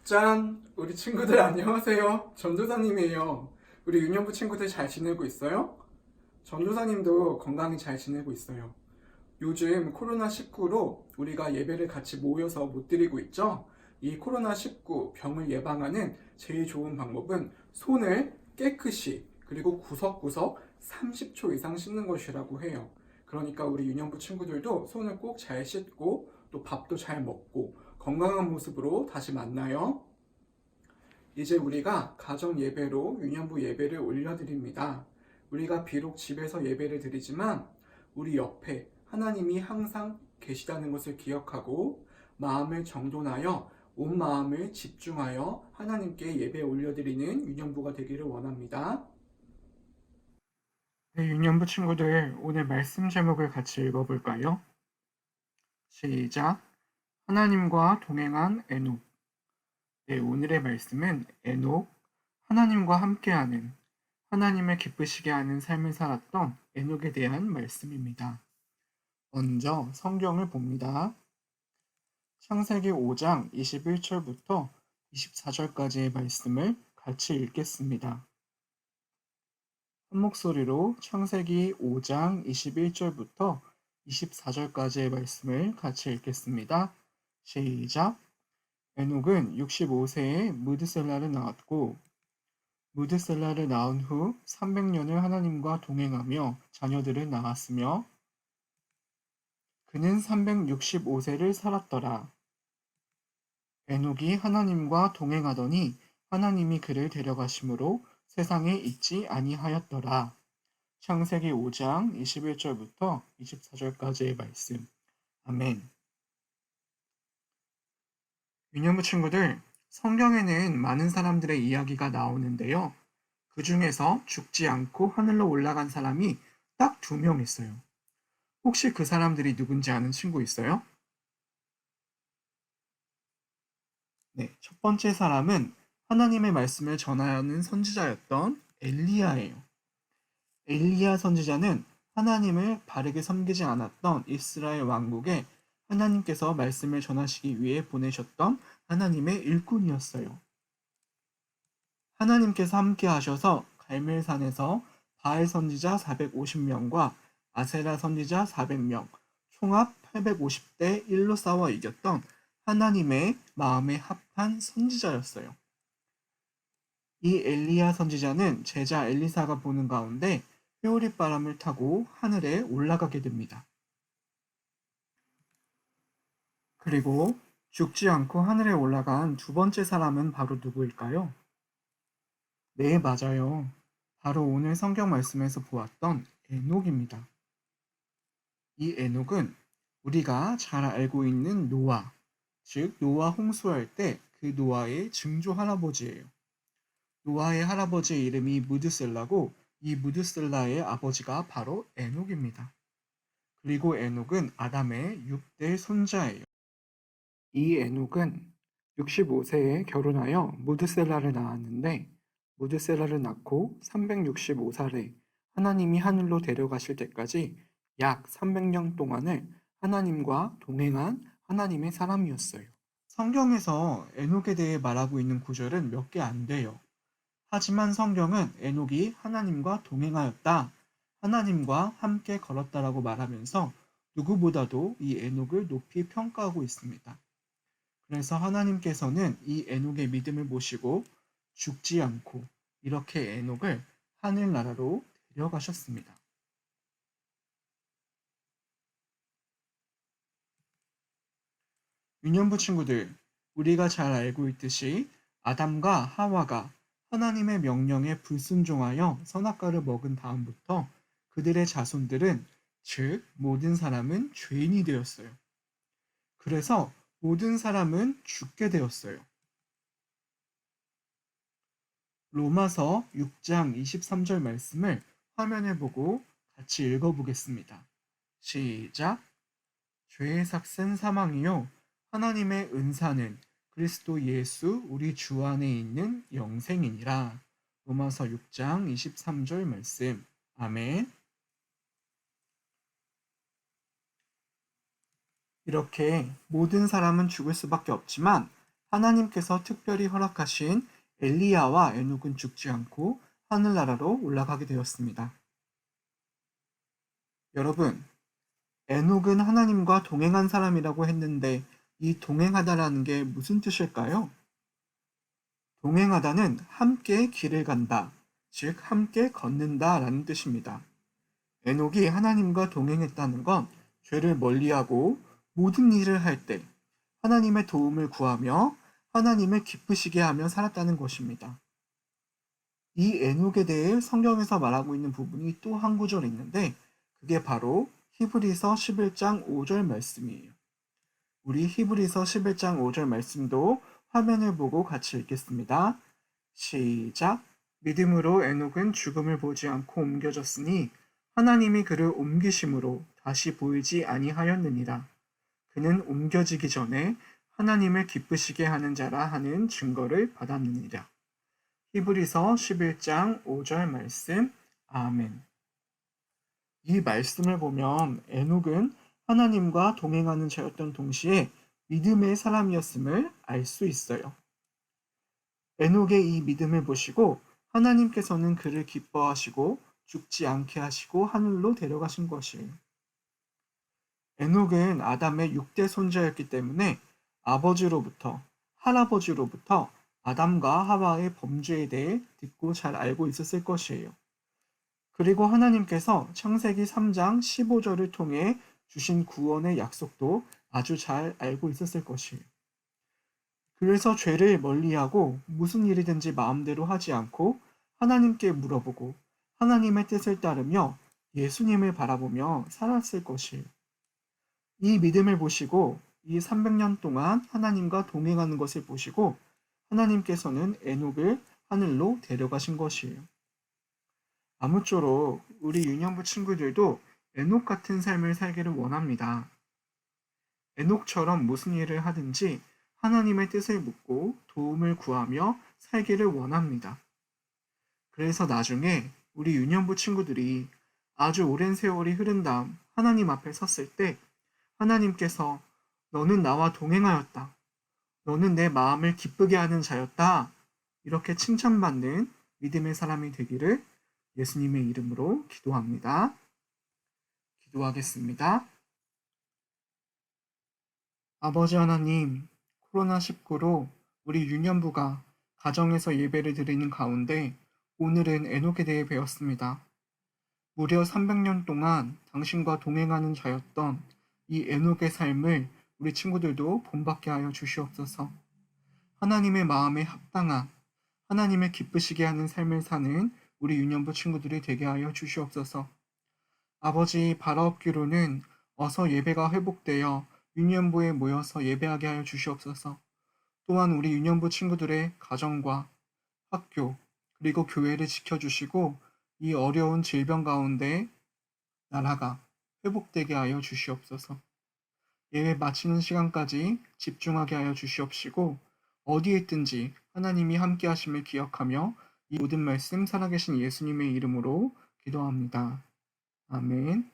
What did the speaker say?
짠! 우리 친구들 안녕하세요. 전도사님이에요. 우리 유년부 친구들 잘 지내고 있어요? 전도사님도 건강히 잘 지내고 있어요. 요즘 코로나19로 우리가 예배를 같이 모여서 못 드리고 있죠? 이 코로나19 병을 예방하는 제일 좋은 방법은 손을 깨끗이 그리고 구석구석 30초 이상 씻는 것이라고 해요. 그러니까 우리 유년부 친구들도 손을 꼭 잘 씻고 또 밥도 잘 먹고 건강한 모습으로 다시 만나요. 이제 우리가 가정 예배로 유년부 예배를 올려드립니다. 우리가 비록 집에서 예배를 드리지만 우리 옆에 하나님이 항상 계시다는 것을 기억하고 마음을 정돈하여 온 마음을 집중하여 하나님께 예배 올려드리는 유년부가 되기를 원합니다. 네, 유년부 친구들 오늘 말씀 제목을 같이 읽어볼까요? 시작! 하나님과 동행한 에녹. 네, 오늘의 말씀은 에녹, 하나님과 함께하는, 하나님을 기쁘시게 하는 삶을 살았던 에녹에 대한 말씀입니다. 먼저 성경을 봅니다. 창세기 5장 21절부터 24절까지의 말씀을 같이 읽겠습니다. 한 목소리로 창세기 5장 21절부터 24절까지의 말씀을 같이 읽겠습니다. 시작! 에녹은 65세에 무드셀라를 낳았고 무드셀라를 낳은 후 300년을 하나님과 동행하며 자녀들을 낳았으며 그는 365세를 살았더라. 에녹이 하나님과 동행하더니 하나님이 그를 데려가심으로 세상에 있지 아니하였더라. 창세기 5장 21절부터 24절까지의 말씀. 아멘. 유년부 친구들, 성경에는 많은 사람들의 이야기가 나오는데요. 그 중에서 죽지 않고 하늘로 올라간 사람이 딱 2명 있어요. 혹시 그 사람들이 누군지 아는 친구 있어요? 네, 첫 번째 사람은 하나님의 말씀을 전하는 선지자였던 엘리야예요. 엘리야 선지자는 하나님을 바르게 섬기지 않았던 이스라엘 왕국에 하나님께서 말씀을 전하시기 위해 보내셨던 하나님의 일꾼이었어요. 하나님께서 함께 하셔서 갈멜산에서 바알 선지자 450명과 아세라 선지자 400명, 총합 850대 1로 싸워 이겼던 하나님의 마음에 합한 선지자였어요. 이 엘리야 선지자는 제자 엘리사가 보는 가운데 회오리 바람을 타고 하늘에 올라가게 됩니다. 그리고 죽지 않고 하늘에 올라간 2번째 사람은 바로 누구일까요? 네, 맞아요. 바로 오늘 성경 말씀에서 보았던 에녹입니다. 이 에녹은 우리가 잘 알고 있는 노아, 즉 노아 홍수할 때 그 노아의 증조 할아버지예요. 노아의 할아버지의 이름이 무드셀라고 이 무드셀라의 아버지가 바로 에녹입니다. 그리고 에녹은 아담의 6대 손자예요. 이 에녹은 65세에 결혼하여 무드셀라를 낳았는데 무드셀라를 낳고 365살에 하나님이 하늘로 데려가실 때까지 약 300년 동안을 하나님과 동행한 하나님의 사람이었어요. 성경에서 에녹에 대해 말하고 있는 구절은 몇 개 안 돼요. 하지만 성경은 에녹이 하나님과 동행하였다, 하나님과 함께 걸었다라고 말하면서 누구보다도 이 에녹을 높이 평가하고 있습니다. 그래서 하나님께서는 이 에녹의 믿음을 보시고 죽지 않고 이렇게 에녹을 하늘나라로 데려가셨습니다. 유년부 친구들, 우리가 잘 알고 있듯이 아담과 하와가 하나님의 명령에 불순종하여 선악과를 먹은 다음부터 그들의 자손들은, 즉 모든 사람은 죄인이 되었어요. 그래서 모든 사람은 죽게 되었어요. 로마서 6장 23절 말씀을 화면에 보고 같이 읽어보겠습니다. 시작! 죄의 삭은 사망이요 하나님의 은사는 그리스도 예수 우리 주 안에 있는 영생이니라. 로마서 6장 23절 말씀. 아멘. 이렇게 모든 사람은 죽을 수밖에 없지만 하나님께서 특별히 허락하신 엘리야와 에녹은 죽지 않고 하늘나라로 올라가게 되었습니다. 여러분, 에녹은 하나님과 동행한 사람이라고 했는데 이 동행하다라는 게 무슨 뜻일까요? 동행하다는 함께 길을 간다, 즉 함께 걷는다라는 뜻입니다. 에녹이 하나님과 동행했다는 건 죄를 멀리하고 모든 일을 할 때 하나님의 도움을 구하며 하나님을 기쁘시게 하며 살았다는 것입니다. 이 에녹에 대해 성경에서 말하고 있는 부분이 또 한 구절 있는데 그게 바로 히브리서 11장 5절 말씀이에요. 우리 히브리서 11장 5절 말씀도 화면을 보고 같이 읽겠습니다. 시작. 믿음으로 에녹은 죽음을 보지 않고 옮겨졌으니 하나님이 그를 옮기심으로 다시 보이지 아니하였느니라. 그는 옮겨지기 전에 하나님을 기쁘시게 하는 자라 하는 증거를 받았느니라. 히브리서 11장 5절 말씀. 아멘. 이 말씀을 보면 에녹은 하나님과 동행하는 자였던 동시에 믿음의 사람이었음을 알 수 있어요. 에녹의 이 믿음을 보시고 하나님께서는 그를 기뻐하시고 죽지 않게 하시고 하늘로 데려가신 것이에요. 에녹은 아담의 6대 손자였기 때문에 아버지로부터 할아버지로부터 아담과 하와의 범죄에 대해 듣고 잘 알고 있었을 것이에요. 그리고 하나님께서 창세기 3장 15절을 통해 주신 구원의 약속도 아주 잘 알고 있었을 것이에요. 그래서 죄를 멀리하고 무슨 일이든지 마음대로 하지 않고 하나님께 물어보고 하나님의 뜻을 따르며 예수님을 바라보며 살았을 것이에요. 이 믿음을 보시고 이 300년 동안 하나님과 동행하는 것을 보시고 하나님께서는 에녹을 하늘로 데려가신 것이에요. 아무쪼록 우리 유년부 친구들도 에녹 같은 삶을 살기를 원합니다. 에녹처럼 무슨 일을 하든지 하나님의 뜻을 묻고 도움을 구하며 살기를 원합니다. 그래서 나중에 우리 유년부 친구들이 아주 오랜 세월이 흐른 다음 하나님 앞에 섰을 때 하나님께서 너는 나와 동행하였다. 너는 내 마음을 기쁘게 하는 자였다. 이렇게 칭찬받는 믿음의 사람이 되기를 예수님의 이름으로 기도합니다. 기도하겠습니다. 아버지 하나님, 코로나19로 우리 유년부가 가정에서 예배를 드리는 가운데 오늘은 에녹에 대해 배웠습니다. 무려 300년 동안 당신과 동행하는 자였던 이 에녹의 삶을 우리 친구들도 본받게 하여 주시옵소서. 하나님의 마음에 합당한 하나님을 기쁘시게 하는 삶을 사는 우리 유년부 친구들이 되게 하여 주시옵소서. 아버지, 바라옵기로는 어서 예배가 회복되어 유년부에 모여서 예배하게 하여 주시옵소서. 또한 우리 유년부 친구들의 가정과 학교 그리고 교회를 지켜주시고 이 어려운 질병 가운데 나라가 회복되게 하여 주시옵소서. 예배 마치는 시간까지 집중하게 하여 주시옵시고 어디에 있든지 하나님이 함께 하심을 기억하며 이 모든 말씀 살아계신 예수님의 이름으로 기도합니다. 아멘.